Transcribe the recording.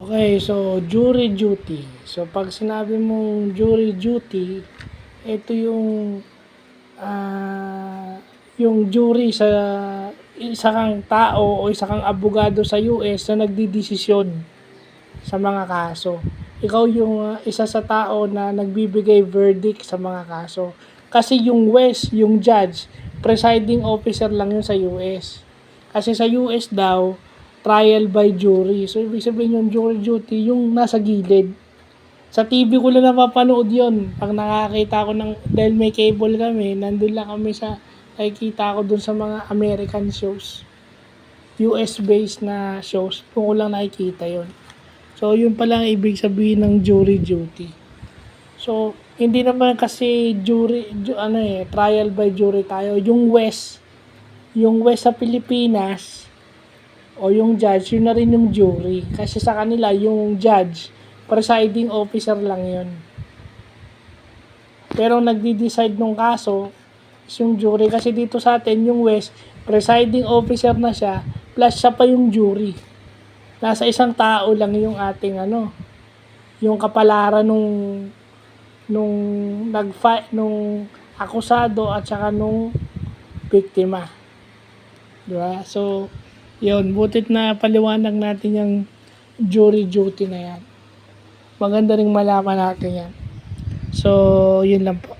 Okay, so jury duty. So pag sinabi mong jury duty, ito yung jury sa isa kang tao o isa kang abogado sa US na nagdidesisyon sa mga kaso. Ikaw yung isa sa tao na nagbibigay verdict sa mga kaso. Kasi yung West, yung judge, presiding officer lang yun sa US. Kasi sa US daw, trial by jury. So, ibig sabihin yung jury duty, yung nasa gilid. Sa TV ko lang napapanood yun. Pag nakakita ko dahil may cable kami, nandun lang kami nakikita ko dun sa mga American shows. US-based na shows, kung ko lang nakikita yun. So, yun pala ang ibig sabihin ng jury duty. So, hindi naman kasi trial by jury tayo. Yung West sa Pilipinas, o yung judge, yun na rin yung jury. Kasi sa kanila, yung judge, presiding officer lang yun. Pero nagdi-decide ng kaso, is yung jury. Kasi dito sa atin, yung West, presiding officer na siya, plus siya pa yung jury. Nasa isang tao lang yung ating yung kapalaran nung akusado at saka nung biktima. Diba? So, yun, butit na paliwanag natin yung jury duty na yan. Maganda ring malaman natin yan. So, yun lang po.